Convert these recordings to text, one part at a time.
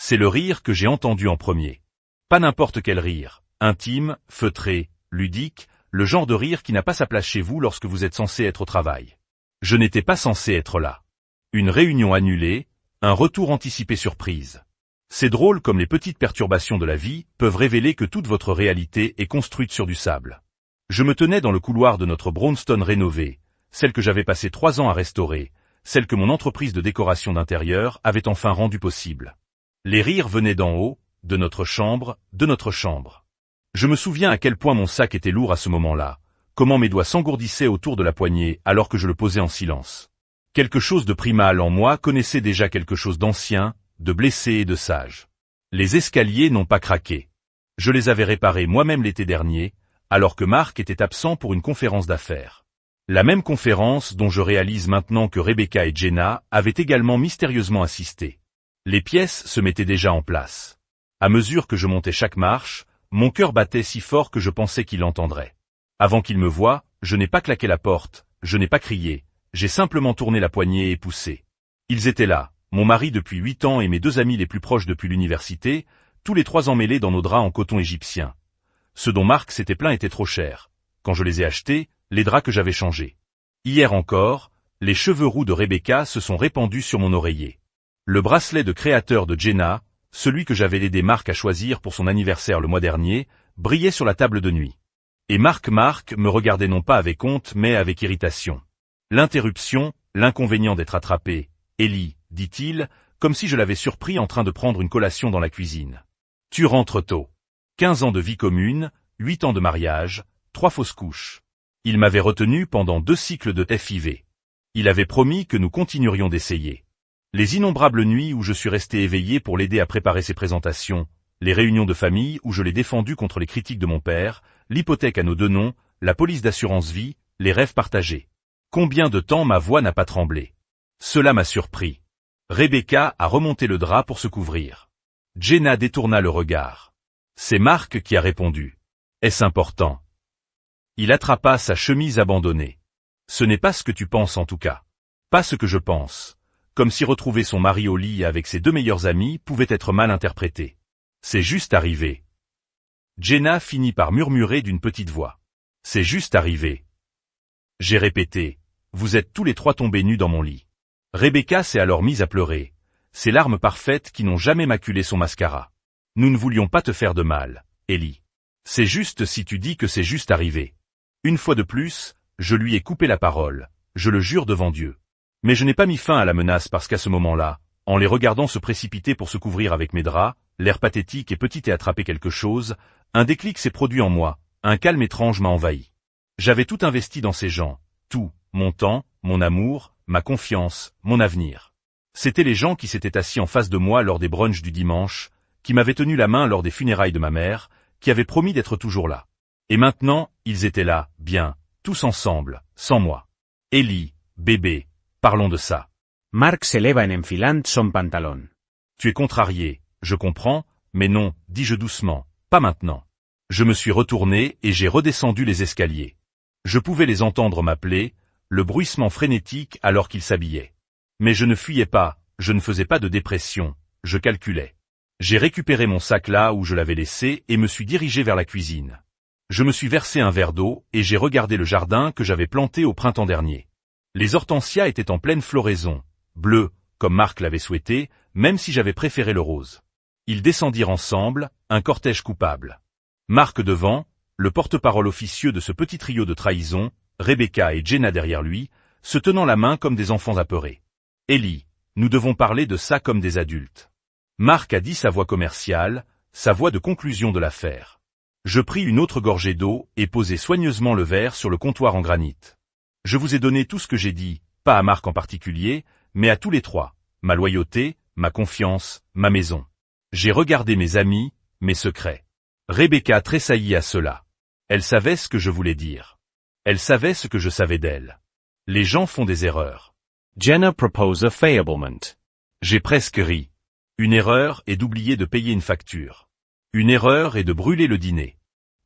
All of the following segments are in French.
C'est le rire que j'ai entendu en premier. Pas n'importe quel rire, intime, feutré, ludique, le genre de rire qui n'a pas sa place chez vous lorsque vous êtes censé être au travail. Je n'étais pas censé être là. Une réunion annulée, un retour anticipé surprise. C'est drôle comme les petites perturbations de la vie peuvent révéler que toute votre réalité est construite sur du sable. Je me tenais dans le couloir de notre brownstone rénovée, celle que j'avais passé 3 ans à restaurer, celle que mon entreprise de décoration d'intérieur avait enfin rendue possible. Les rires venaient d'en haut, de notre chambre, de notre chambre. Je me souviens à quel point mon sac était lourd à ce moment-là, comment mes doigts s'engourdissaient autour de la poignée alors que je le posais en silence. Quelque chose de primal en moi connaissait déjà quelque chose d'ancien, de blessé et de sage. Les escaliers n'ont pas craqué. Je les avais réparés moi-même l'été dernier, alors que Mark était absent pour une conférence d'affaires. La même conférence dont je réalise maintenant que Rebecca et Jenna avaient également mystérieusement assisté. Les pièces se mettaient déjà en place. À mesure que je montais chaque marche, mon cœur battait si fort que je pensais qu'il l'entendrait. Avant qu'il me voie, je n'ai pas claqué la porte, je n'ai pas crié, j'ai simplement tourné la poignée et poussé. Ils étaient là, mon mari depuis 8 ans et mes 2 amis les plus proches depuis l'université, tous les 3 emmêlés dans nos draps en coton égyptien. Ce dont Mark s'était plaint était trop cher. Quand je les ai achetés, les draps que j'avais changés. Hier encore, les cheveux roux de Rebecca se sont répandus sur mon oreiller. Le bracelet de créateur de Jenna, celui que j'avais aidé Mark à choisir pour son anniversaire le mois dernier, brillait sur la table de nuit. Et Mark me regardait non pas avec honte mais avec irritation. L'interruption, l'inconvénient d'être attrapé. Ellie, dit-il, comme si je l'avais surpris en train de prendre une collation dans la cuisine. Tu rentres tôt. 15 ans de vie commune, 8 ans de mariage, 3 fausses couches. Il m'avait retenu pendant 2 cycles de FIV. Il avait promis que nous continuerions d'essayer. Les innombrables nuits où je suis resté éveillé pour l'aider à préparer ses présentations, les réunions de famille où je l'ai défendu contre les critiques de mon père, l'hypothèque à nos 2 noms, la police d'assurance vie, les rêves partagés. Combien de temps ma voix n'a pas tremblé? Cela m'a surpris. Rebecca a remonté le drap pour se couvrir. Jenna détourna le regard. C'est Mark qui a répondu. Est-ce important? Il attrapa sa chemise abandonnée. Ce n'est pas ce que tu penses en tout cas. Pas ce que je pense. Comme si retrouver son mari au lit avec ses 2 meilleurs amis pouvait être mal interprété. C'est juste arrivé. Jenna finit par murmurer d'une petite voix. C'est juste arrivé. J'ai répété. Vous êtes tous les 3 tombés nus dans mon lit. Rebecca s'est alors mise à pleurer. Ces larmes parfaites qui n'ont jamais maculé son mascara. Nous ne voulions pas te faire de mal, Ellie. C'est juste si tu dis que c'est juste arrivé. Une fois de plus, je lui ai coupé la parole, je le jure devant Dieu. Mais je n'ai pas mis fin à la menace parce qu'à ce moment-là, en les regardant se précipiter pour se couvrir avec mes draps, l'air pathétique et petit et attraper quelque chose, un déclic s'est produit en moi, un calme étrange m'a envahi. J'avais tout investi dans ces gens, tout, mon temps, mon amour, ma confiance, mon avenir. C'étaient les gens qui s'étaient assis en face de moi lors des brunchs du dimanche, qui m'avaient tenu la main lors des funérailles de ma mère, qui avaient promis d'être toujours là. Et maintenant, ils étaient là, bien, tous ensemble, sans moi. Ellie, bébé, parlons de ça. Mark s'éleva en enfilant son pantalon. Tu es contrarié, je comprends, mais non, dis-je doucement, pas maintenant. Je me suis retourné et j'ai redescendu les escaliers. Je pouvais les entendre m'appeler, le bruissement frénétique alors qu'ils s'habillaient. Mais je ne fuyais pas, je ne faisais pas de dépression, je calculais. J'ai récupéré mon sac là où je l'avais laissé et me suis dirigé vers la cuisine. Je me suis versé un verre d'eau et j'ai regardé le jardin que j'avais planté au printemps dernier. Les hortensias étaient en pleine floraison, bleues, comme Mark l'avait souhaité, même si j'avais préféré le rose. Ils descendirent ensemble, un cortège coupable. Mark devant, le porte-parole officieux de ce petit trio de trahison, Rebecca et Jenna derrière lui, se tenant la main comme des enfants apeurés. Ellie, nous devons parler de ça comme des adultes. Mark a dit sa voix commerciale, sa voix de conclusion de l'affaire. Je pris une autre gorgée d'eau et posai soigneusement le verre sur le comptoir en granit. Je vous ai donné tout ce que j'ai dit, pas à Mark en particulier, mais à tous les 3. Ma loyauté, ma confiance, ma maison. J'ai regardé mes amis, mes secrets. Rebecca tressaillit à cela. Elle savait ce que je voulais dire. Elle savait ce que je savais d'elle. Les gens font des erreurs. Jenna proposed a faillement. J'ai presque ri. Une erreur est d'oublier de payer une facture. Une erreur est de brûler le dîner.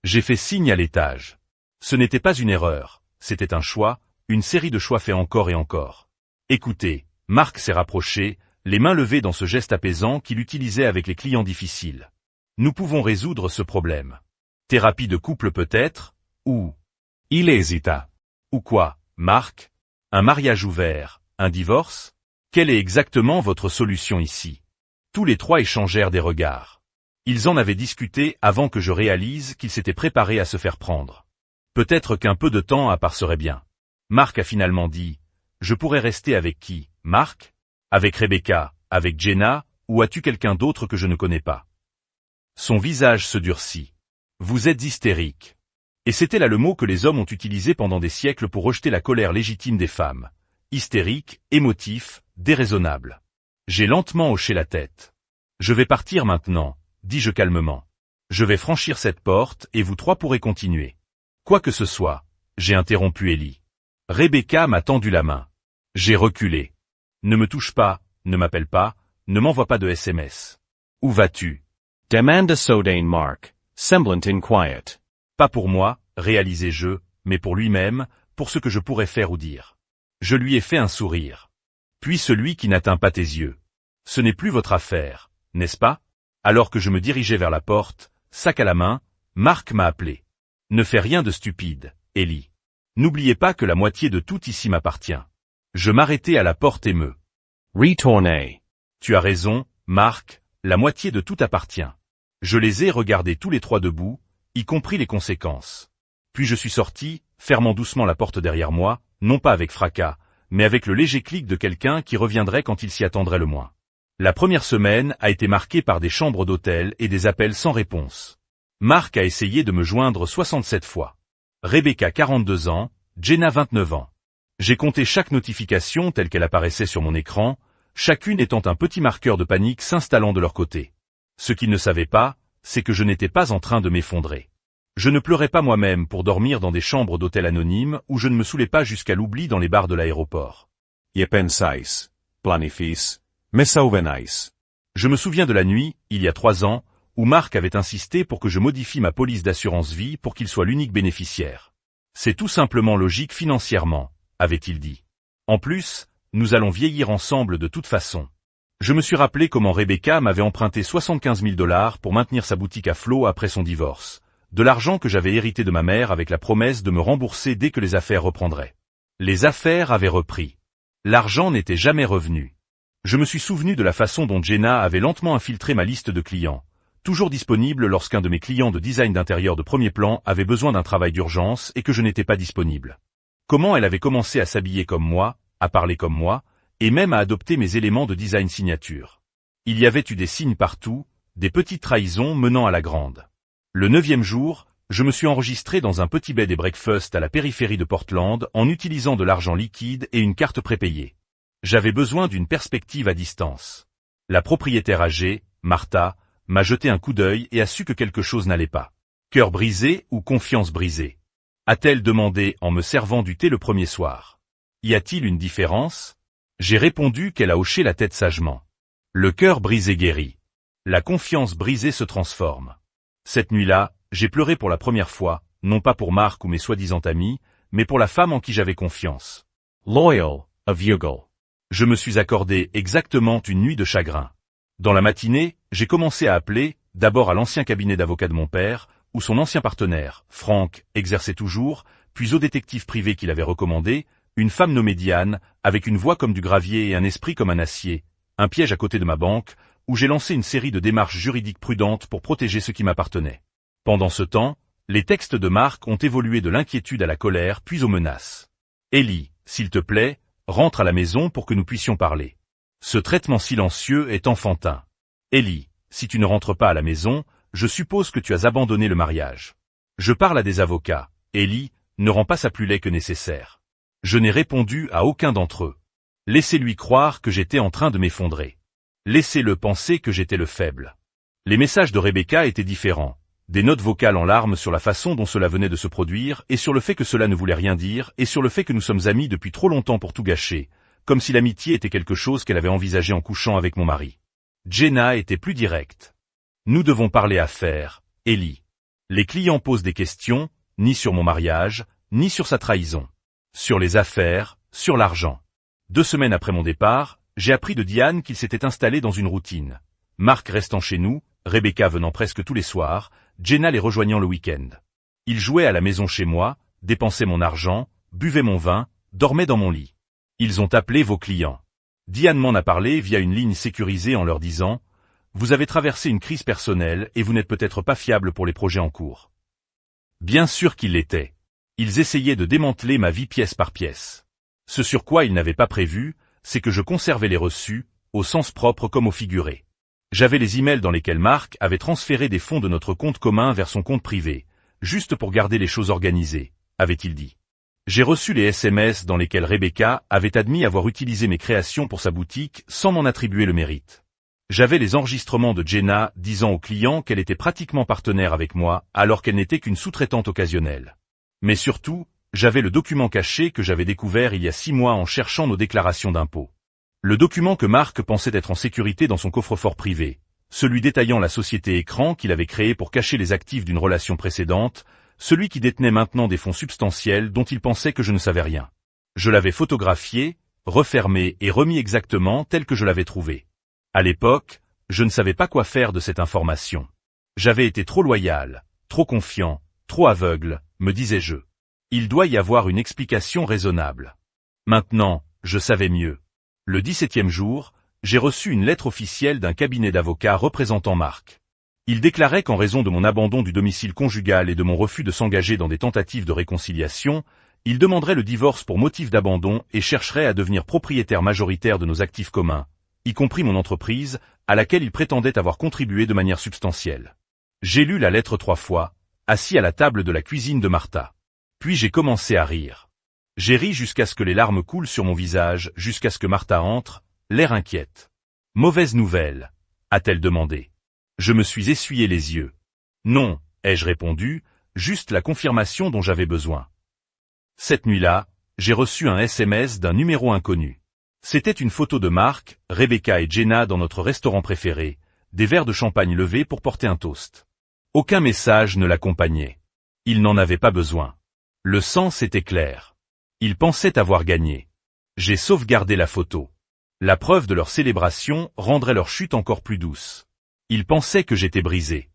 J'ai fait signe à l'étage. Ce n'était pas une erreur, c'était un choix, une série de choix faits encore et encore. Écoutez, Mark s'est rapproché, les mains levées dans ce geste apaisant qu'il utilisait avec les clients difficiles. Nous pouvons résoudre ce problème. Thérapie de couple peut-être, ou... Il hésita. Ou quoi, Mark? Un mariage ouvert, un divorce? Quelle est exactement votre solution ici? Tous les trois échangèrent des regards. Ils en avaient discuté avant que je réalise qu'ils s'étaient préparés à se faire prendre. Peut-être qu'un peu de temps à part serait bien. Mark a finalement dit, « Je pourrais rester avec qui, Mark? Avec Rebecca, avec Jenna, ou as-tu quelqu'un d'autre que je ne connais pas ?» Son visage se durcit. « Vous êtes hystérique. » Et c'était là le mot que les hommes ont utilisé pendant des siècles pour rejeter la colère légitime des femmes. Hystérique, émotif, déraisonnable. J'ai lentement hoché la tête. « Je vais partir maintenant, » dis-je calmement. « Je vais franchir cette porte et vous trois pourrez continuer. » Quoi que ce soit, j'ai interrompu Ellie. Rebecca m'a tendu la main. J'ai reculé. « Ne me touche pas, ne m'appelle pas, ne m'envoie pas de SMS. »« Où vas-tu » demanda soudain Mark, semblant inquiet. Pas pour moi, réalisai-je, mais pour lui-même, pour ce que je pourrais faire ou dire. Je lui ai fait un sourire. Puis celui qui n'atteint pas tes yeux. Ce n'est plus votre affaire, n'est-ce pas? Alors que je me dirigeais vers la porte, sac à la main, Mark m'a appelé. Ne fais rien de stupide, Ellie. N'oubliez pas que la moitié de tout ici m'appartient. Je m'arrêtai à la porte et me retournai. Tu as raison, Mark, la moitié de tout appartient. Je les ai regardés tous les trois debout, y compris les conséquences. Puis je suis sorti, fermant doucement la porte derrière moi, non pas avec fracas, mais avec le léger clic de quelqu'un qui reviendrait quand il s'y attendrait le moins. La première semaine a été marquée par des chambres d'hôtel et des appels sans réponse. Mark a essayé de me joindre 67 fois. Rebecca 42 ans, Jenna 29 ans. J'ai compté chaque notification telle qu'elle apparaissait sur mon écran, chacune étant un petit marqueur de panique s'installant de leur côté. Ce qu'ils ne savaient pas, c'est que je n'étais pas en train de m'effondrer. Je ne pleurais pas moi-même pour dormir dans des chambres d'hôtel anonymes où je ne me saoulais pas jusqu'à l'oubli dans les bars de l'aéroport. Y pensais, planifis, me souvenais. Je me souviens de la nuit, il y a 3 ans, où Mark avait insisté pour que je modifie ma police d'assurance vie pour qu'il soit l'unique bénéficiaire. C'est tout simplement logique financièrement, avait-il dit. En plus, nous allons vieillir ensemble de toute façon. Je me suis rappelé comment Rebecca m'avait emprunté 75 000 $ pour maintenir sa boutique à flot après son divorce. De l'argent que j'avais hérité de ma mère avec la promesse de me rembourser dès que les affaires reprendraient. Les affaires avaient repris. L'argent n'était jamais revenu. Je me suis souvenu de la façon dont Jenna avait lentement infiltré ma liste de clients, toujours disponible lorsqu'un de mes clients de design d'intérieur de premier plan avait besoin d'un travail d'urgence et que je n'étais pas disponible. Comment elle avait commencé à s'habiller comme moi, à parler comme moi, et même à adopter mes éléments de design signature. Il y avait eu des signes partout, des petites trahisons menant à la grande. Le 9e jour, je me suis enregistré dans un petit bed et breakfast à la périphérie de Portland en utilisant de l'argent liquide et une carte prépayée. J'avais besoin d'une perspective à distance. La propriétaire âgée, Martha, m'a jeté un coup d'œil et a su que quelque chose n'allait pas. Cœur brisé ou confiance brisée? A-t-elle demandé en me servant du thé le premier soir. Y a-t-il une différence? J'ai répondu qu'elle a hoché la tête sagement. Le cœur brisé guérit. La confiance brisée se transforme. Cette nuit-là, j'ai pleuré pour la première fois, non pas pour Mark ou mes soi-disant amis, mais pour la femme en qui j'avais confiance. Loyal, of Youghal. Je me suis accordé exactement une nuit de chagrin. Dans la matinée, j'ai commencé à appeler, d'abord à l'ancien cabinet d'avocat de mon père, où son ancien partenaire, Frank, exerçait toujours, puis au détective privé qu'il avait recommandé, une femme nommée Diane, avec une voix comme du gravier et un esprit comme un acier, un piège à côté de ma banque, où j'ai lancé une série de démarches juridiques prudentes pour protéger ce qui m'appartenait. Pendant ce temps, les textes de Mark ont évolué de l'inquiétude à la colère puis aux menaces. Ellie, s'il te plaît, rentre à la maison pour que nous puissions parler. Ce traitement silencieux est enfantin. Ellie, si tu ne rentres pas à la maison, je suppose que tu as abandonné le mariage. Je parle à des avocats. Ellie, ne rend pas ça plus laid que nécessaire. Je n'ai répondu à aucun d'entre eux. Laissez-lui croire que j'étais en train de m'effondrer. Laissez-le penser que j'étais le faible. Les messages de Rebecca étaient différents. Des notes vocales en larmes sur la façon dont cela venait de se produire et sur le fait que cela ne voulait rien dire et sur le fait que nous sommes amis depuis trop longtemps pour tout gâcher, comme si l'amitié était quelque chose qu'elle avait envisagé en couchant avec mon mari. Jenna était plus directe. Nous devons parler affaires, Ellie. Les clients posent des questions, ni sur mon mariage, ni sur sa trahison. Sur les affaires, sur l'argent. 2 semaines après mon départ, J'ai appris de Diane qu'il s'était installé dans une routine. Mark restant chez nous, Rebecca venant presque tous les soirs, Jenna les rejoignant le week-end. Ils jouaient à la maison chez moi, dépensaient mon argent, buvaient mon vin, dormaient dans mon lit. Ils ont appelé vos clients. Diane m'en a parlé via une ligne sécurisée en leur disant « Vous avez traversé une crise personnelle et vous n'êtes peut-être pas fiable pour les projets en cours. » Bien sûr qu'ils l'étaient. Ils essayaient de démanteler ma vie pièce par pièce. Ce sur quoi ils n'avaient pas prévu, c'est que je conservais les reçus, au sens propre comme au figuré. J'avais les emails dans lesquels Mark avait transféré des fonds de notre compte commun vers son compte privé, juste pour garder les choses organisées, avait-il dit. J'ai reçu les SMS dans lesquels Rebecca avait admis avoir utilisé mes créations pour sa boutique sans m'en attribuer le mérite. J'avais les enregistrements de Jenna disant aux clients qu'elle était pratiquement partenaire avec moi alors qu'elle n'était qu'une sous-traitante occasionnelle. Mais surtout, j'avais le document caché que j'avais découvert il y a 6 mois en cherchant nos déclarations d'impôts. Le document que Mark pensait être en sécurité dans son coffre-fort privé, celui détaillant la société écran qu'il avait créée pour cacher les actifs d'une relation précédente, celui qui détenait maintenant des fonds substantiels dont il pensait que je ne savais rien. Je l'avais photographié, refermé et remis exactement tel que je l'avais trouvé. À l'époque, je ne savais pas quoi faire de cette information. J'avais été trop loyal, trop confiant, trop aveugle, me disais-je. Il doit y avoir une explication raisonnable. Maintenant, je savais mieux. Le 17e jour, j'ai reçu une lettre officielle d'un cabinet d'avocats représentant Mark. Il déclarait qu'en raison de mon abandon du domicile conjugal et de mon refus de s'engager dans des tentatives de réconciliation, il demanderait le divorce pour motif d'abandon et chercherait à devenir propriétaire majoritaire de nos actifs communs, y compris mon entreprise, à laquelle il prétendait avoir contribué de manière substantielle. J'ai lu la lettre 3 fois, assis à la table de la cuisine de Martha. Puis j'ai commencé à rire. J'ai ri jusqu'à ce que les larmes coulent sur mon visage, jusqu'à ce que Martha entre, l'air inquiète. « Mauvaise nouvelle ?» a-t-elle demandé. Je me suis essuyé les yeux. « Non », ai-je répondu, juste la confirmation dont j'avais besoin. Cette nuit-là, j'ai reçu un SMS d'un numéro inconnu. C'était une photo de Mark, Rebecca et Jenna dans notre restaurant préféré, des verres de champagne levés pour porter un toast. Aucun message ne l'accompagnait. Ils n'en avaient pas besoin. Le sens était clair. Ils pensaient avoir gagné. J'ai sauvegardé la photo. La preuve de leur célébration rendrait leur chute encore plus douce. Ils pensaient que j'étais brisé.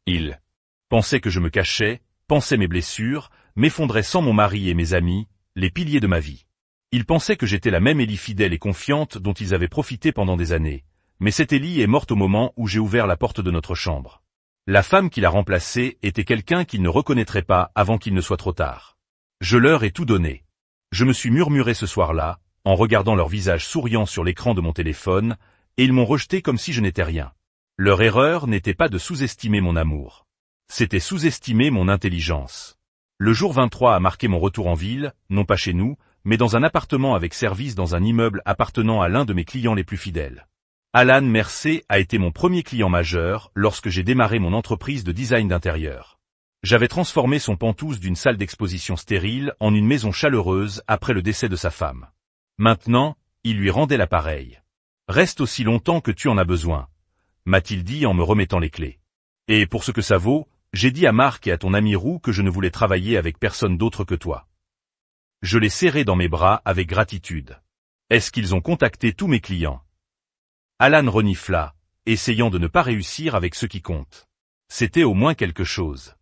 Ils pensaient que je me cachais, pensaient mes blessures, m'effondrais sans mon mari et mes amis, les piliers de ma vie. Ils pensaient que j'étais la même Ellie fidèle et confiante dont ils avaient profité pendant des années. Mais cette Ellie est morte au moment où j'ai ouvert la porte de notre chambre. La femme qui l'a remplacée était quelqu'un qu'ils ne reconnaîtraient pas avant qu'il ne soit trop tard. Je leur ai tout donné. Je me suis murmuré ce soir-là, en regardant leur visage souriant sur l'écran de mon téléphone, et ils m'ont rejeté comme si je n'étais rien. Leur erreur n'était pas de sous-estimer mon amour. C'était sous-estimer mon intelligence. Le jour 23 a marqué mon retour en ville, non pas chez nous, mais dans un appartement avec service dans un immeuble appartenant à l'un de mes clients les plus fidèles. Alan Mercer a été mon premier client majeur lorsque j'ai démarré mon entreprise de design d'intérieur. J'avais transformé son Penthouse d'une salle d'exposition stérile en une maison chaleureuse après le décès de sa femme. Maintenant, il lui rendait l'appareil. « Reste aussi longtemps que tu en as besoin », m'a-t-il dit en me remettant les clés. Et pour ce que ça vaut, j'ai dit à Mark et à ton ami Roux que je ne voulais travailler avec personne d'autre que toi. Je l'ai serré dans mes bras avec gratitude. Est-ce qu'ils ont contacté tous mes clients? Alan renifla, essayant de ne pas réussir avec ce qui compte. C'était au moins quelque chose.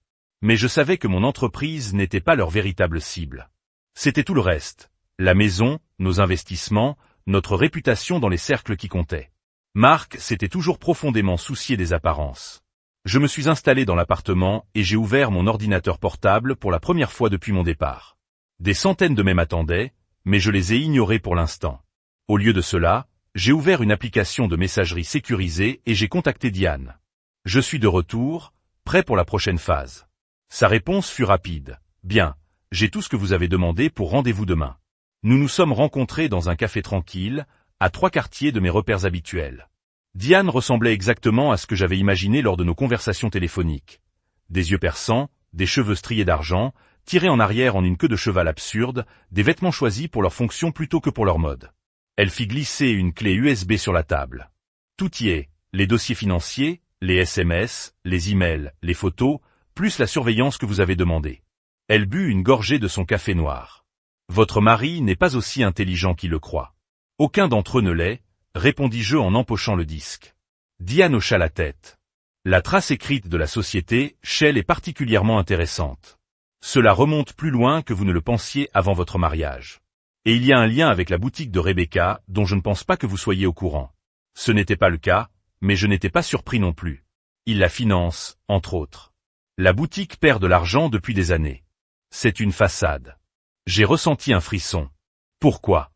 Mais je savais que mon entreprise n'était pas leur véritable cible. C'était tout le reste. La maison, nos investissements, notre réputation dans les cercles qui comptaient. Mark s'était toujours profondément soucié des apparences. Je me suis installé dans l'appartement et j'ai ouvert mon ordinateur portable pour la première fois depuis mon départ. Des centaines de mails m'attendaient, mais je les ai ignorés pour l'instant. Au lieu de cela, j'ai ouvert une application de messagerie sécurisée et j'ai contacté Diane. Je suis de retour, prêt pour la prochaine phase. Sa réponse fut rapide. Bien, j'ai tout ce que vous avez demandé pour rendez-vous demain. Nous nous sommes rencontrés dans un café tranquille, à 3 quartiers de mes repères habituels. Diane ressemblait exactement à ce que j'avais imaginé lors de nos conversations téléphoniques. Des yeux perçants, des cheveux striés d'argent, tirés en arrière en une queue de cheval absurde, des vêtements choisis pour leur fonction plutôt que pour leur mode. Elle fit glisser une clé USB sur la table. Tout y est, les dossiers financiers, les SMS, les emails, les photos, plus la surveillance que vous avez demandée. Elle but une gorgée de son café noir. Votre mari n'est pas aussi intelligent qu'il le croit. Aucun d'entre eux ne l'est, répondis-je en empochant le disque. Diane hocha la tête. La trace écrite de la société, Shell, est particulièrement intéressante. Cela remonte plus loin que vous ne le pensiez avant votre mariage. Et il y a un lien avec la boutique de Rebecca, dont je ne pense pas que vous soyez au courant. Ce n'était pas le cas, mais je n'étais pas surpris non plus. Il la finance, entre autres. La boutique perd de l'argent depuis des années. C'est une façade. J'ai ressenti un frisson. Pourquoi?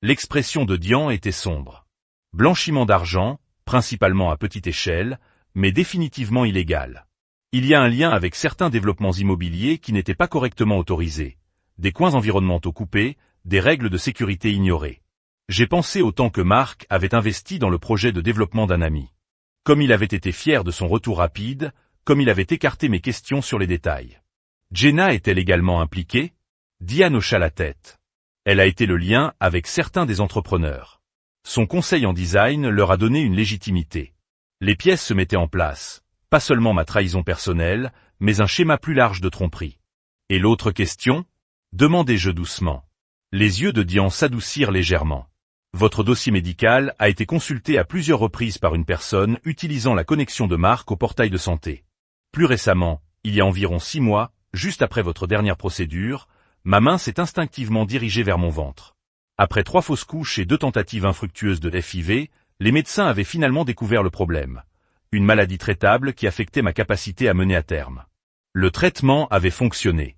L'expression de Diane était sombre. Blanchiment d'argent, principalement à petite échelle, mais définitivement illégal. Il y a un lien avec certains développements immobiliers qui n'étaient pas correctement autorisés. Des coins environnementaux coupés, des règles de sécurité ignorées. J'ai pensé au temps que Mark avait investi dans le projet de développement d'un ami. Comme il avait été fier de son retour rapide, comme il avait écarté mes questions sur les détails. Jenna est-elle également impliquée? Diane hocha la tête. Elle a été le lien avec certains des entrepreneurs. Son conseil en design leur a donné une légitimité. Les pièces se mettaient en place, pas seulement ma trahison personnelle, mais un schéma plus large de tromperie. Et l'autre question? Demandai-je doucement. Les yeux de Diane s'adoucirent légèrement. Votre dossier médical a été consulté à plusieurs reprises par une personne utilisant la connexion de Mark au portail de santé. Plus récemment, il y a environ 6 mois, juste après votre dernière procédure, ma main s'est instinctivement dirigée vers mon ventre. Après 3 fausses couches et 2 tentatives infructueuses de FIV, les médecins avaient finalement découvert le problème. Une maladie traitable qui affectait ma capacité à mener à terme. Le traitement avait fonctionné.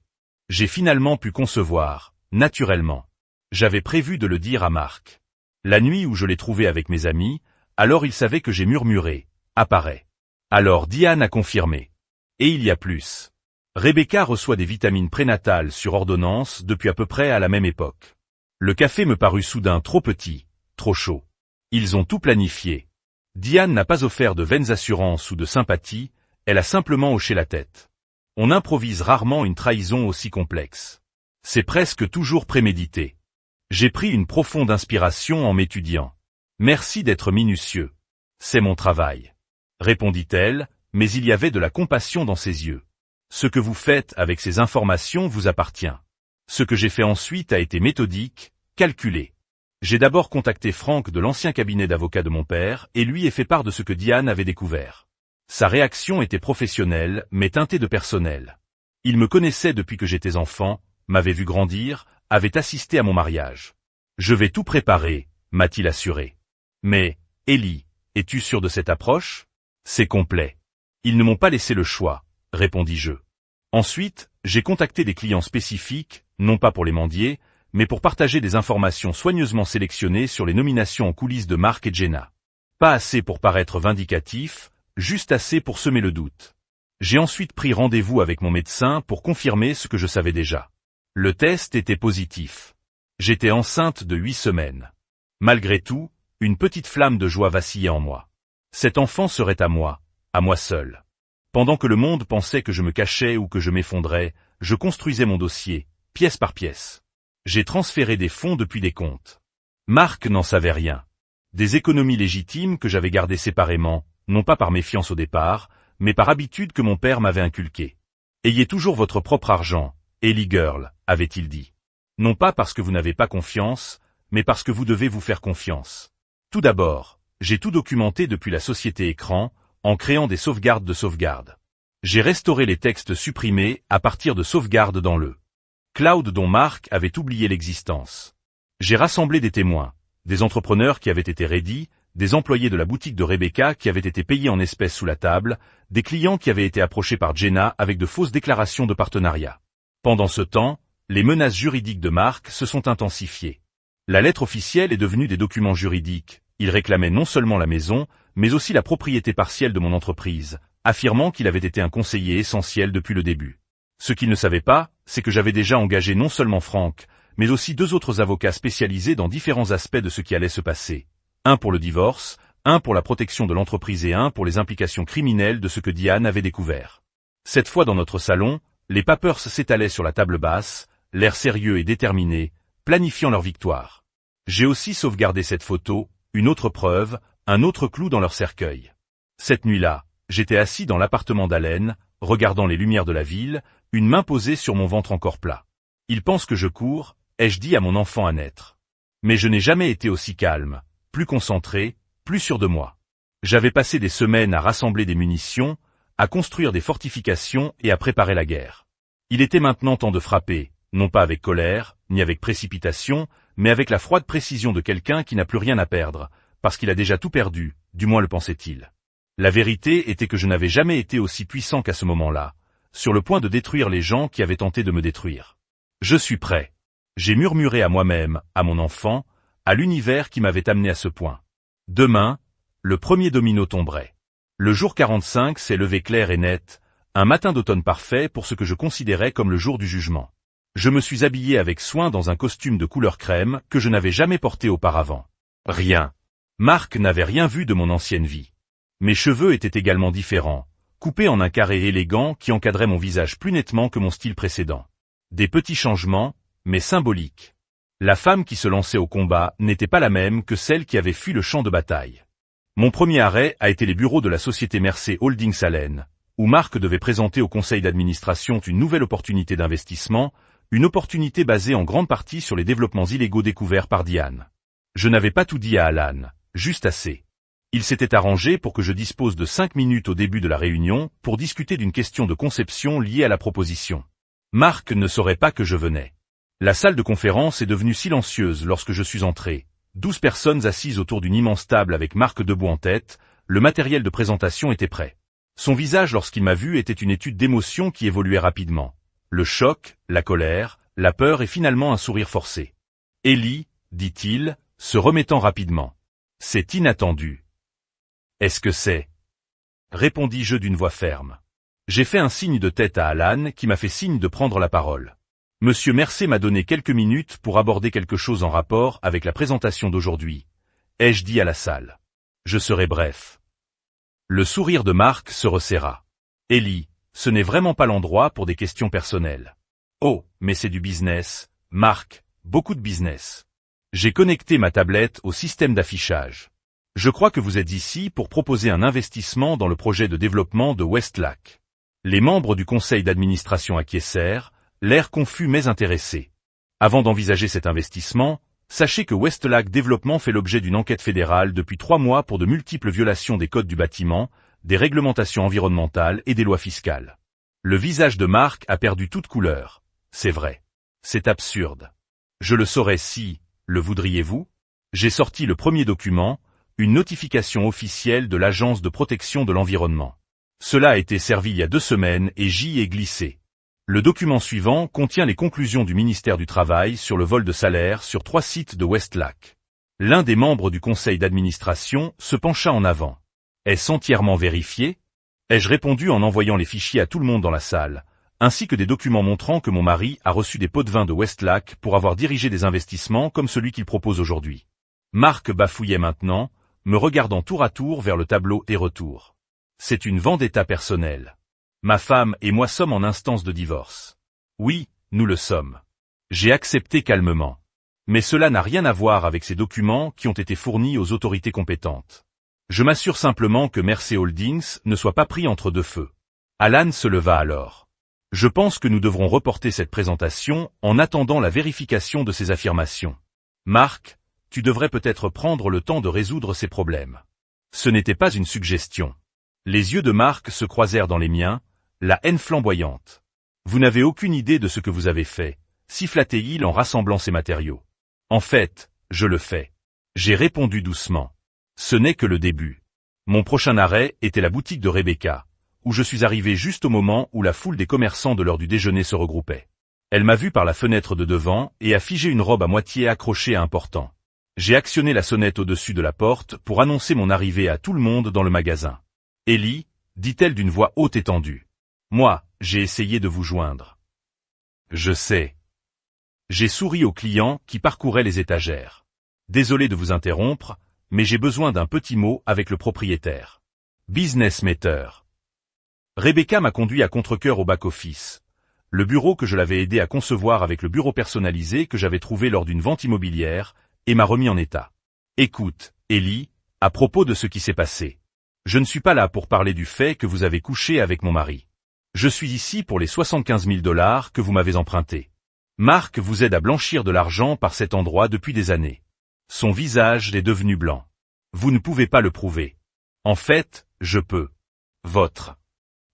J'ai finalement pu concevoir, naturellement. J'avais prévu de le dire à Mark. La nuit où je l'ai trouvé avec mes amis, alors il savait que j'ai murmuré, apparaît. Alors Diane a confirmé. Et il y a plus. Rebecca reçoit des vitamines prénatales sur ordonnance depuis à peu près à la même époque. Le café me parut soudain trop petit, trop chaud. Ils ont tout planifié. Diane n'a pas offert de vaines assurances ou de sympathie, elle a simplement hoché la tête. On improvise rarement une trahison aussi complexe. C'est presque toujours prémédité. J'ai pris une profonde inspiration en m'étudiant. Merci d'être minutieux. C'est mon travail. Répondit-elle, mais il y avait de la compassion dans ses yeux. Ce que vous faites avec ces informations vous appartient. Ce que j'ai fait ensuite a été méthodique, calculé. J'ai d'abord contacté Frank de l'ancien cabinet d'avocat de mon père et lui ai fait part de ce que Diane avait découvert. Sa réaction était professionnelle, mais teintée de personnel. Il me connaissait depuis que j'étais enfant, m'avait vu grandir, avait assisté à mon mariage. Je vais tout préparer, m'a-t-il assuré. Mais, Ellie, es-tu sûr de cette approche? C'est complet. Ils ne m'ont pas laissé le choix, répondis-je. Ensuite, j'ai contacté des clients spécifiques, non pas pour les mendier, mais pour partager des informations soigneusement sélectionnées sur les nominations en coulisses de Mark et Jenna. Pas assez pour paraître vindicatif, juste assez pour semer le doute. J'ai ensuite pris rendez-vous avec mon médecin pour confirmer ce que je savais déjà. Le test était positif. J'étais enceinte de 8 semaines. Malgré tout, une petite flamme de joie vacillait en moi. Cet enfant serait à moi seul. Pendant que le monde pensait que je me cachais ou que je m'effondrais, je construisais mon dossier, pièce par pièce. J'ai transféré des fonds depuis des comptes. Mark n'en savait rien. Des économies légitimes que j'avais gardées séparément, non pas par méfiance au départ, mais par habitude que mon père m'avait inculquée. Ayez toujours votre propre argent, Ellie Girl, avait-il dit. Non pas parce que vous n'avez pas confiance, mais parce que vous devez vous faire confiance. Tout d'abord, j'ai tout documenté depuis la société écran, en créant des sauvegardes de sauvegarde. J'ai restauré les textes supprimés à partir de sauvegardes dans le cloud dont Mark avait oublié l'existence. J'ai rassemblé des témoins, des entrepreneurs qui avaient été raidis, des employés de la boutique de Rebecca qui avaient été payés en espèces sous la table, des clients qui avaient été approchés par Jenna avec de fausses déclarations de partenariat. Pendant ce temps, les menaces juridiques de Mark se sont intensifiées. La lettre officielle est devenue des documents juridiques. Il réclamait non seulement la maison, mais aussi la propriété partielle de mon entreprise, affirmant qu'il avait été un conseiller essentiel depuis le début. Ce qu'il ne savait pas, c'est que j'avais déjà engagé non seulement Frank, mais aussi 2 autres avocats spécialisés dans différents aspects de ce qui allait se passer. Un pour le divorce, un pour la protection de l'entreprise et un pour les implications criminelles de ce que Diane avait découvert. Cette fois dans notre salon, les papers s'étalaient sur la table basse, l'air sérieux et déterminé, planifiant leur victoire. J'ai aussi sauvegardé cette photo, une autre preuve, un autre clou dans leur cercueil. Cette nuit-là, j'étais assis dans l'appartement d'Allen, regardant les lumières de la ville, une main posée sur mon ventre encore plat. Il pense que je cours, ai-je dit à mon enfant à naître. Mais je n'ai jamais été aussi calme, plus concentré, plus sûr de moi. J'avais passé des semaines à rassembler des munitions, à construire des fortifications et à préparer la guerre. Il était maintenant temps de frapper, non pas avec colère, ni avec précipitation, mais avec la froide précision de quelqu'un qui n'a plus rien à perdre, parce qu'il a déjà tout perdu, du moins le pensait-il. La vérité était que je n'avais jamais été aussi puissant qu'à ce moment-là, sur le point de détruire les gens qui avaient tenté de me détruire. Je suis prêt. J'ai murmuré à moi-même, à mon enfant, à l'univers qui m'avait amené à ce point. Demain, le premier domino tomberait. Le jour 45 s'est levé clair et net, un matin d'automne parfait pour ce que je considérais comme le jour du jugement. Je me suis habillé avec soin dans un costume de couleur crème que je n'avais jamais porté auparavant. Rien. Marc n'avait rien vu de mon ancienne vie. Mes cheveux étaient également différents, coupés en un carré élégant qui encadrait mon visage plus nettement que mon style précédent. Des petits changements, mais symboliques. La femme qui se lançait au combat n'était pas la même que celle qui avait fui le champ de bataille. Mon premier arrêt a été les bureaux de la société Mercer Holdings Allen, où Marc devait présenter au conseil d'administration une nouvelle opportunité d'investissement, une opportunité basée en grande partie sur les développements illégaux découverts par Diane. Je n'avais pas tout dit à Alan, juste assez. Il s'était arrangé pour que je dispose de 5 minutes au début de la réunion pour discuter d'une question de conception liée à la proposition. Marc ne saurait pas que je venais. La salle de conférence est devenue silencieuse lorsque je suis entré. 12 personnes assises autour d'une immense table avec Marc debout en tête, le matériel de présentation était prêt. Son visage lorsqu'il m'a vu était une étude d'émotions qui évoluait rapidement. Le choc, la colère, la peur et finalement un sourire forcé. « Ellie, dit-il, se remettant rapidement. C'est inattendu. Est-ce que c'est ? Répondis-je d'une voix ferme. J'ai fait un signe de tête à Alan qui m'a fait signe de prendre la parole. Monsieur Mercer m'a donné quelques minutes pour aborder quelque chose en rapport avec la présentation d'aujourd'hui. Ai-je dit à la salle. Je serai bref. Le sourire de Marc se resserra. Ellie, ce n'est vraiment pas l'endroit pour des questions personnelles. Oh, mais c'est du business, Marc, beaucoup de business. J'ai connecté ma tablette au système d'affichage. Je crois que vous êtes ici pour proposer un investissement dans le projet de développement de Westlac. Les membres du conseil d'administration acquiescèrent, l'air confus mais intéressé. Avant d'envisager cet investissement, sachez que Westlac Développement fait l'objet d'une enquête fédérale depuis 3 mois pour de multiples violations des codes du bâtiment, des réglementations environnementales et des lois fiscales. Le visage de Marc a perdu toute couleur. C'est vrai. C'est absurde. Je le saurais si, le voudriez-vous ? J'ai sorti le premier document, une notification officielle de l'Agence de protection de l'environnement. Cela a été servi il y a 2 semaines et j'y ai glissé. Le document suivant contient les conclusions du ministère du Travail sur le vol de salaire sur 3 sites de Westlac. L'un des membres du conseil d'administration se pencha en avant. Est-ce entièrement vérifié ? Ai-je répondu en envoyant les fichiers à tout le monde dans la salle, ainsi que des documents montrant que mon mari a reçu des pots de vin de Westlac pour avoir dirigé des investissements comme celui qu'il propose aujourd'hui. Marc bafouillait maintenant, me regardant tour à tour vers le tableau et retour. C'est une vendetta personnelle. Ma femme et moi sommes en instance de divorce. Oui, nous le sommes. J'ai accepté calmement. Mais cela n'a rien à voir avec ces documents qui ont été fournis aux autorités compétentes. Je m'assure simplement que Mercer Holdings ne soit pas pris entre 2 feux. Alan se leva alors. Je pense que nous devrons reporter cette présentation en attendant la vérification de ces affirmations. Marc, tu devrais peut-être prendre le temps de résoudre ces problèmes. Ce n'était pas une suggestion. Les yeux de Marc se croisèrent dans les miens, la haine flamboyante. Vous n'avez aucune idée de ce que vous avez fait, siffla-t-il en rassemblant ses matériaux. En fait, je le fais. J'ai répondu doucement. Ce n'est que le début. Mon prochain arrêt était la boutique de Rebecca, où je suis arrivé juste au moment où la foule des commerçants de l'heure du déjeuner se regroupait. Elle m'a vu par la fenêtre de devant et a figé une robe à moitié accrochée à un portant. J'ai actionné la sonnette au-dessus de la porte pour annoncer mon arrivée à tout le monde dans le magasin. Ellie, dit-elle d'une voix haute et tendue. Moi, j'ai essayé de vous joindre. Je sais. J'ai souri aux clients qui parcouraient les étagères. Désolé de vous interrompre, mais j'ai besoin d'un petit mot avec le propriétaire. Business Meter. Rebecca m'a conduit à contre-cœur au back-office, le bureau que je l'avais aidé à concevoir avec le bureau personnalisé que j'avais trouvé lors d'une vente immobilière, et m'a remis en état. Écoute, Ellie, à propos de ce qui s'est passé. Je ne suis pas là pour parler du fait que vous avez couché avec mon mari. Je suis ici pour les 75 000 $ que vous m'avez empruntés. Marc vous aide à blanchir de l'argent par cet endroit depuis des années. Son visage est devenu blanc. Vous ne pouvez pas le prouver. En fait, je peux. Votre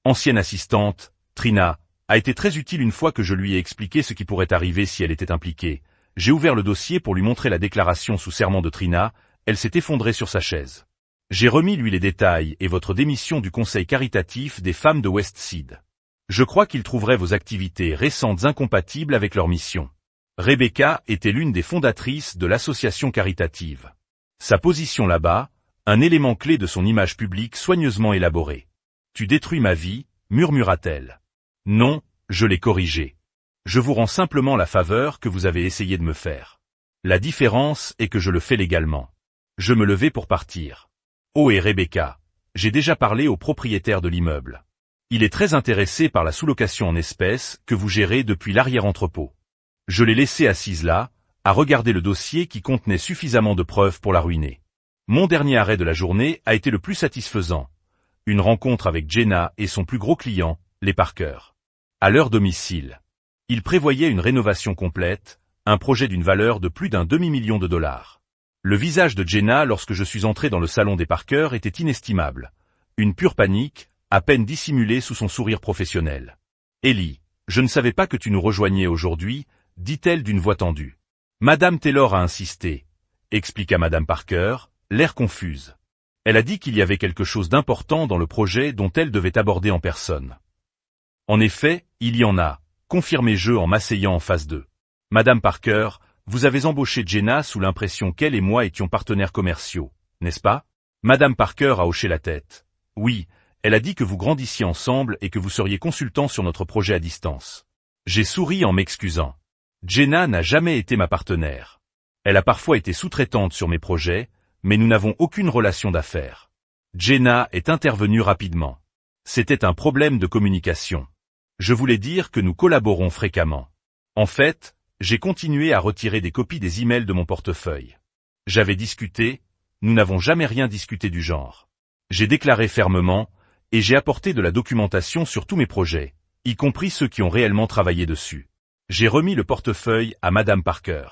ancienne assistante, Trina, a été très utile une fois que je lui ai expliqué ce qui pourrait arriver si elle était impliquée. J'ai ouvert le dossier pour lui montrer la déclaration sous serment de Trina, elle s'est effondrée sur sa chaise. J'ai remis lui les détails et votre démission du conseil caritatif des femmes de Westside. Je crois qu'il trouverait vos activités récentes incompatibles avec leur mission. Rebecca était l'une des fondatrices de l'association caritative. Sa position là-bas, un élément clé de son image publique soigneusement élaborée. Tu détruis ma vie, murmura-t-elle. Non, je l'ai corrigé. Je vous rends simplement la faveur que vous avez essayé de me faire. La différence est que je le fais légalement. Je me levai pour partir. Oh et Rebecca, j'ai déjà parlé au propriétaire de l'immeuble. Il est très intéressé par la sous-location en espèces que vous gérez depuis l'arrière-entrepôt. Je l'ai laissé assise là, à regarder le dossier qui contenait suffisamment de preuves pour la ruiner. Mon dernier arrêt de la journée a été le plus satisfaisant. Une rencontre avec Jenna et son plus gros client, les Parker. À leur domicile. Ils prévoyaient une rénovation complète, un projet d'une valeur de plus d'un demi-million de dollars. Le visage de Jenna lorsque je suis entré dans le salon des Parker était inestimable. Une pure panique, à peine dissimulée sous son sourire professionnel. Ellie, je ne savais pas que tu nous rejoignais aujourd'hui, dit-elle d'une voix tendue. Madame Taylor a insisté, expliqua Madame Parker, l'air confuse. Elle a dit qu'il y avait quelque chose d'important dans le projet dont elle devait aborder en personne. En effet, il y en a, confirmai-je en m'asseyant en face d'eux. Madame Parker, vous avez embauché Jenna sous l'impression qu'elle et moi étions partenaires commerciaux, n'est-ce pas? Madame Parker a hoché la tête. Oui, elle a dit que vous grandissiez ensemble et que vous seriez consultant sur notre projet à distance. J'ai souri en m'excusant. Jenna n'a jamais été ma partenaire. Elle a parfois été sous-traitante sur mes projets, mais nous n'avons aucune relation d'affaires. Jenna est intervenue rapidement. C'était un problème de communication. Je voulais dire que nous collaborons fréquemment. En fait, j'ai continué à retirer des copies des emails de mon portefeuille. J'avais discuté, nous n'avons jamais rien discuté du genre. J'ai déclaré fermement, et j'ai apporté de la documentation sur tous mes projets, y compris ceux qui ont réellement travaillé dessus. J'ai remis le portefeuille à Madame Parker.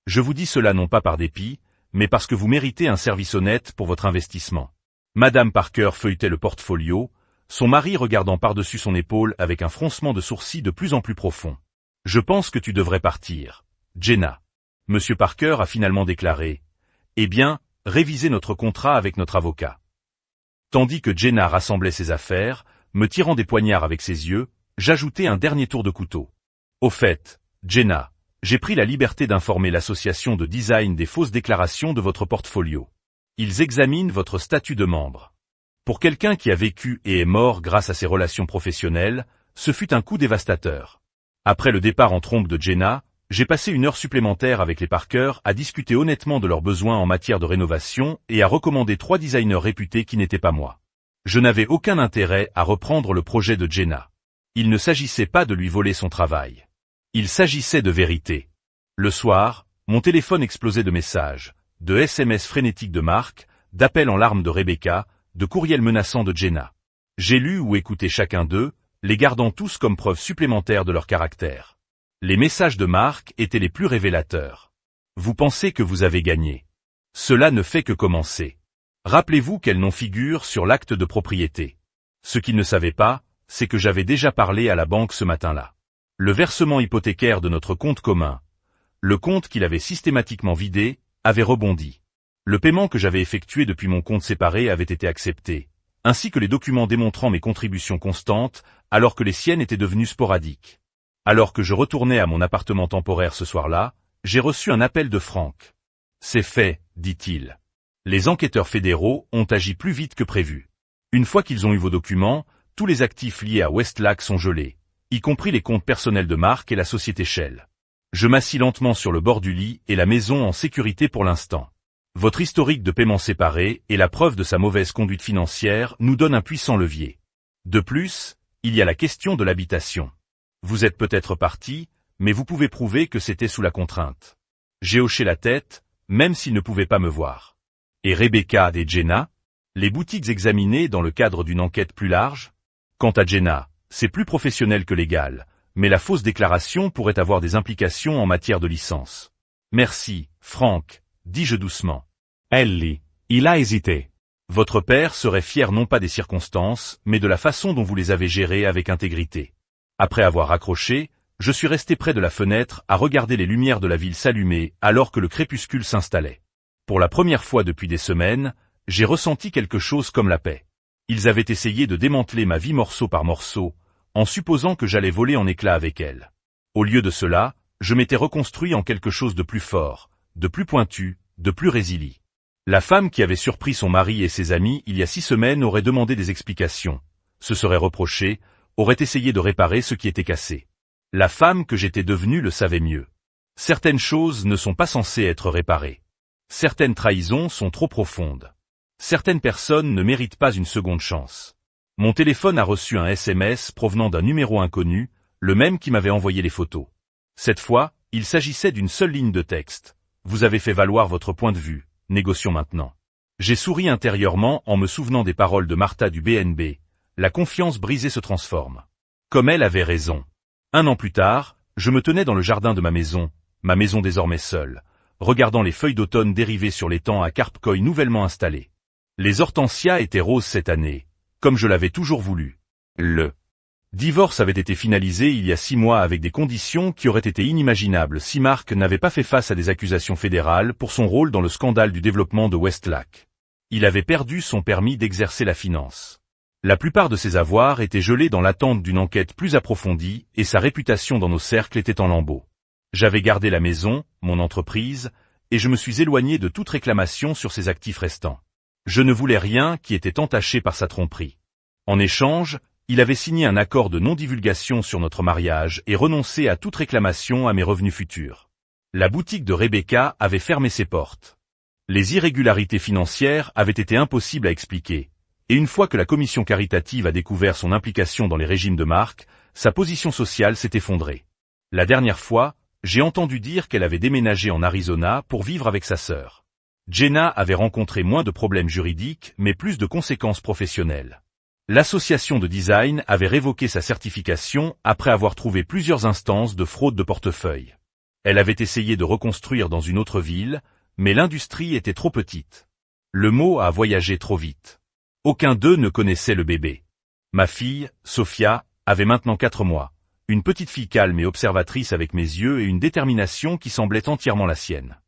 Je vous dis cela non pas par dépit, mais parce que vous méritez un service honnête pour votre investissement. Madame Parker feuilletait le portfolio, son mari regardant par-dessus son épaule avec un froncement de sourcils de plus en plus profond. Je pense que tu devrais partir, Jenna. Monsieur Parker a finalement déclaré. Eh bien, révisez notre contrat avec notre avocat. Tandis que Jenna rassemblait ses affaires, me tirant des poignards avec ses yeux, j'ajoutai un dernier tour de couteau. Au fait, Jenna, j'ai pris la liberté d'informer l'association de design des fausses déclarations de votre portfolio. Ils examinent votre statut de membre. Pour quelqu'un qui a vécu et est mort grâce à ses relations professionnelles, ce fut un coup dévastateur. Après le départ en trompe de Jenna, j'ai passé une heure supplémentaire avec les Parker à discuter honnêtement de leurs besoins en matière de rénovation et à recommander 3 designers réputés qui n'étaient pas moi. Je n'avais aucun intérêt à reprendre le projet de Jenna. Il ne s'agissait pas de lui voler son travail. Il s'agissait de vérité. Le soir, mon téléphone explosait de messages, de SMS frénétiques de Mark, d'appels en larmes de Rebecca, de courriels menaçants de Jenna. J'ai lu ou écouté chacun d'eux, les gardant tous comme preuve supplémentaire de leur caractère. Les messages de Mark étaient les plus révélateurs. Vous pensez que vous avez gagné. Cela ne fait que commencer. Rappelez-vous quel nom figure sur l'acte de propriété. Ce qu'ils ne savaient pas, c'est que j'avais déjà parlé à la banque ce matin-là. Le versement hypothécaire de notre compte commun, le compte qu'il avait systématiquement vidé, avait rebondi. Le paiement que j'avais effectué depuis mon compte séparé avait été accepté, ainsi que les documents démontrant mes contributions constantes, alors que les siennes étaient devenues sporadiques. Alors que je retournais à mon appartement temporaire ce soir-là, j'ai reçu un appel de Frank. C'est fait, dit-il. Les enquêteurs fédéraux ont agi plus vite que prévu. Une fois qu'ils ont eu vos documents, tous les actifs liés à Westlake sont gelés, y compris les comptes personnels de Mark et la société Shell. Je m'assis lentement sur le bord du lit et la maison en sécurité pour l'instant. Votre historique de paiement séparé et la preuve de sa mauvaise conduite financière nous donnent un puissant levier. De plus, il y a la question de l'habitation. Vous êtes peut-être parti, mais vous pouvez prouver que c'était sous la contrainte. J'ai hoché la tête, même s'ils ne pouvaient pas me voir. Et Rebecca et Jenna? Les boutiques examinées dans le cadre d'une enquête plus large? Quant à Jenna, c'est plus professionnel que légal, mais la fausse déclaration pourrait avoir des implications en matière de licence. Merci, Frank, dis-je doucement. Ellie, il a hésité. Votre père serait fier non pas des circonstances, mais de la façon dont vous les avez gérées avec intégrité. Après avoir raccroché, je suis resté près de la fenêtre à regarder les lumières de la ville s'allumer alors que le crépuscule s'installait. Pour la première fois depuis des semaines, j'ai ressenti quelque chose comme la paix. Ils avaient essayé de démanteler ma vie morceau par morceau, en supposant que j'allais voler en éclats avec elle. Au lieu de cela, je m'étais reconstruit en quelque chose de plus fort, de plus pointu, de plus résilient. La femme qui avait surpris son mari et ses amis il y a 6 semaines aurait demandé des explications, se serait reproché, aurait essayé de réparer ce qui était cassé. La femme que j'étais devenue le savait mieux. Certaines choses ne sont pas censées être réparées. Certaines trahisons sont trop profondes. Certaines personnes ne méritent pas une seconde chance. Mon téléphone a reçu un SMS provenant d'un numéro inconnu, le même qui m'avait envoyé les photos. Cette fois, il s'agissait d'une seule ligne de texte. Vous avez fait valoir votre point de vue, négocions maintenant. J'ai souri intérieurement en me souvenant des paroles de Martha du BNB. La confiance brisée se transforme. Comme elle avait raison. 1 an plus tard, je me tenais dans le jardin de ma maison désormais seule, regardant les feuilles d'automne dériver sur l'étang à Carpcoy nouvellement installé. Les hortensias étaient roses cette année, comme je l'avais toujours voulu. Le divorce avait été finalisé il y a 6 mois avec des conditions qui auraient été inimaginables si Mark n'avait pas fait face à des accusations fédérales pour son rôle dans le scandale du développement de Westlake. Il avait perdu son permis d'exercer la finance. La plupart de ses avoirs étaient gelés dans l'attente d'une enquête plus approfondie et sa réputation dans nos cercles était en lambeaux. J'avais gardé la maison, mon entreprise, et je me suis éloigné de toute réclamation sur ses actifs restants. Je ne voulais rien qui était entaché par sa tromperie. En échange, il avait signé un accord de non-divulgation sur notre mariage et renoncé à toute réclamation à mes revenus futurs. La boutique de Rebecca avait fermé ses portes. Les irrégularités financières avaient été impossibles à expliquer. Et une fois que la commission caritative a découvert son implication dans les régimes de Mark, sa position sociale s'est effondrée. La dernière fois, j'ai entendu dire qu'elle avait déménagé en Arizona pour vivre avec sa sœur. Jenna avait rencontré moins de problèmes juridiques, mais plus de conséquences professionnelles. L'association de design avait révoqué sa certification après avoir trouvé plusieurs instances de fraude de portefeuille. Elle avait essayé de reconstruire dans une autre ville, mais l'industrie était trop petite. Le mot a voyagé trop vite. Aucun d'eux ne connaissait le bébé. Ma fille, Sophia, avait maintenant 4 mois. Une petite fille calme et observatrice avec mes yeux et une détermination qui semblait entièrement la sienne.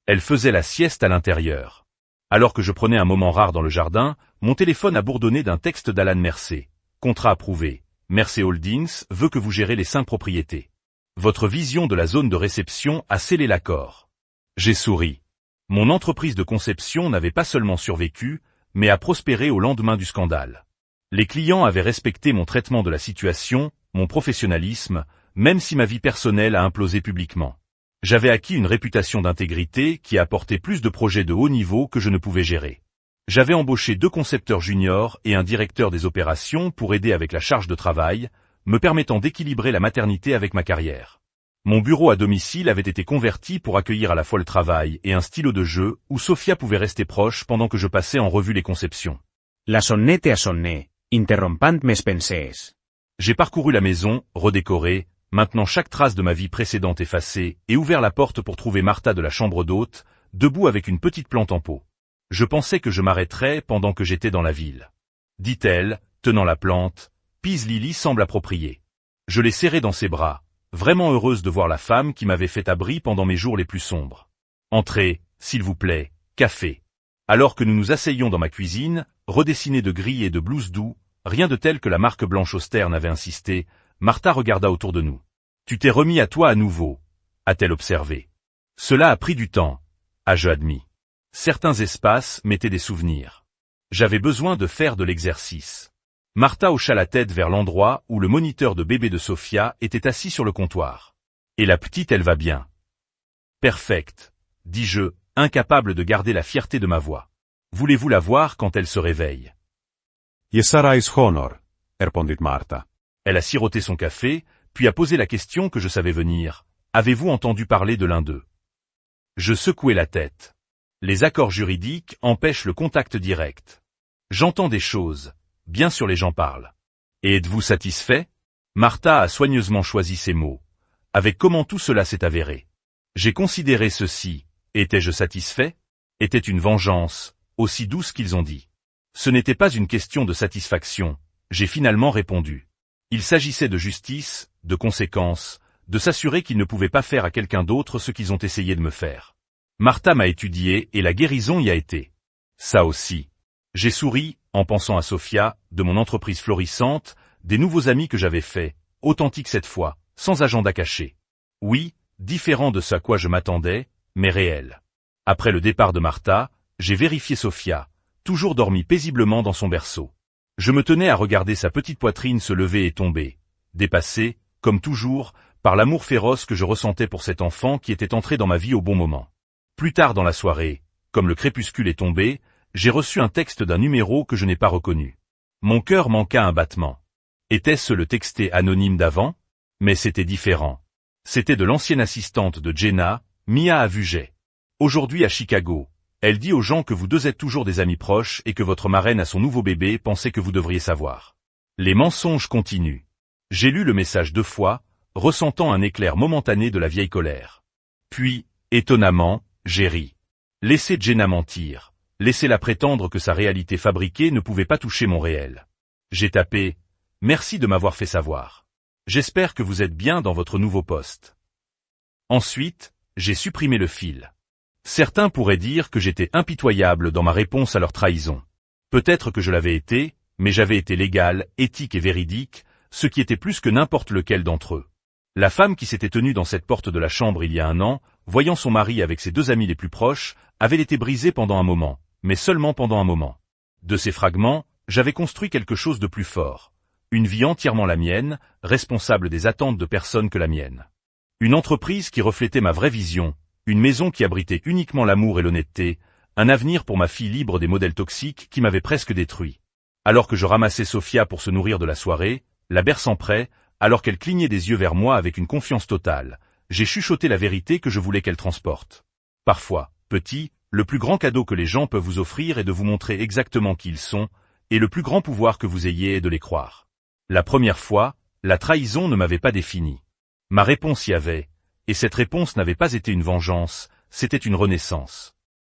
Elle faisait la sieste à l'intérieur. Alors que je prenais un moment rare dans le jardin, mon téléphone a bourdonné d'un texte d'Alan Mercer. Contrat approuvé. Mercer Holdings veut que vous gérez les 5 propriétés. Votre vision de la zone de réception a scellé l'accord. J'ai souri. Mon entreprise de conception n'avait pas seulement survécu, mais a prospéré au lendemain du scandale. Les clients avaient respecté mon traitement de la situation, mon professionnalisme, même si ma vie personnelle a implosé publiquement. J'avais acquis une réputation d'intégrité qui a apporté plus de projets de haut niveau que je ne pouvais gérer. J'avais embauché 2 concepteurs juniors et un directeur des opérations pour aider avec la charge de travail, me permettant d'équilibrer la maternité avec ma carrière. Mon bureau à domicile avait été converti pour accueillir à la fois le travail et un stylo de jeu où Sophia pouvait rester proche pendant que je passais en revue les conceptions. La sonnette a sonné, interrompant mes pensées. J'ai parcouru la maison, redécoré, maintenant chaque trace de ma vie précédente effacée, et ouvert la porte pour trouver Martha de la chambre d'hôte, debout avec une petite plante en pot. Je pensais que je m'arrêterais pendant que j'étais dans la ville. Dit-elle, tenant la plante, Peace Lily semble appropriée. Je l'ai serrée dans ses bras, vraiment heureuse de voir la femme qui m'avait fait abri pendant mes jours les plus sombres. Entrez, s'il vous plaît, café. Alors que nous nous asseyions dans ma cuisine, redessinée de gris et de blues doux, rien de tel que la marque blanche austère n'avait insisté, Martha regarda autour de nous. Tu t'es remis à toi à nouveau, a-t-elle observé. Cela a pris du temps, ai-je admis. Certains espaces mettaient des souvenirs. J'avais besoin de faire de l'exercice. Martha hocha la tête vers l'endroit où le moniteur de bébé de Sophia était assis sur le comptoir. Et la petite, elle va bien. Perfect, dis-je, incapable de garder la fierté de ma voix. Voulez-vous la voir quand elle se réveille? Yesarais honor, répondit Martha. Elle a siroté son café, puis a posé la question que je savais venir. Avez-vous entendu parler de l'un d'eux? Je secouai la tête. Les accords juridiques empêchent le contact direct. J'entends des choses. Bien sûr les gens parlent. Et êtes-vous satisfait? Martha a soigneusement choisi ses mots. Avec comment tout cela s'est avéré. J'ai considéré ceci, Étais-je satisfait? Était une vengeance, aussi douce qu'ils ont dit. Ce n'était pas une question de satisfaction, j'ai finalement répondu. Il s'agissait de justice, de conséquences, de s'assurer qu'ils ne pouvaient pas faire à quelqu'un d'autre ce qu'ils ont essayé de me faire. Martha m'a étudié et la guérison y a été. Ça aussi. J'ai souri, en pensant à Sophia, de mon entreprise florissante, des nouveaux amis que j'avais faits, authentiques cette fois, sans agenda caché. Oui, différent de ce à quoi je m'attendais, mais réel. Après le départ de Martha, j'ai vérifié Sophia, toujours dormie paisiblement dans son berceau. Je me tenais à regarder sa petite poitrine se lever et tomber, dépassée, comme toujours, par l'amour féroce que je ressentais pour cet enfant qui était entré dans ma vie au bon moment. Plus tard dans la soirée, comme le crépuscule est tombé, j'ai reçu un texte d'un numéro que je n'ai pas reconnu. Mon cœur manqua un battement. Était-ce le texté anonyme d'avant? Mais c'était différent. C'était de l'ancienne assistante de Jenna, Mia Avuget. Aujourd'hui à Chicago, elle dit aux gens que vous deux êtes toujours des amis proches et que votre marraine a son nouveau bébé pensait que vous devriez savoir. Les mensonges continuent. J'ai lu le message 2 fois, ressentant un éclair momentané de la vieille colère. Puis, étonnamment, j'ai ri. Laissez Jenna mentir. Laissez-la prétendre que sa réalité fabriquée ne pouvait pas toucher mon réel. J'ai tapé « Merci de m'avoir fait savoir. J'espère que vous êtes bien dans votre nouveau poste. » Ensuite, j'ai supprimé le fil. Certains pourraient dire que j'étais impitoyable dans ma réponse à leur trahison. Peut-être que je l'avais été, mais j'avais été légal, éthique et véridique, ce qui était plus que n'importe lequel d'entre eux. La femme qui s'était tenue dans cette porte de la chambre il y a 1 an, voyant son mari avec ses 2 amis les plus proches, avait été brisée pendant un moment, mais seulement pendant un moment. De ces fragments, j'avais construit quelque chose de plus fort. Une vie entièrement la mienne, responsable des attentes de personnes que la mienne. Une entreprise qui reflétait ma vraie vision, une maison qui abritait uniquement l'amour et l'honnêteté, un avenir pour ma fille libre des modèles toxiques qui m'avaient presque détruit. Alors que je ramassais Sophia pour se nourrir de la soirée, la berçant près, alors qu'elle clignait des yeux vers moi avec une confiance totale, j'ai chuchoté la vérité que je voulais qu'elle transporte. Parfois, petit, le plus grand cadeau que les gens peuvent vous offrir est de vous montrer exactement qui ils sont, et le plus grand pouvoir que vous ayez est de les croire. La première fois, la trahison ne m'avait pas défini. Ma réponse y avait, et cette réponse n'avait pas été une vengeance, c'était une renaissance.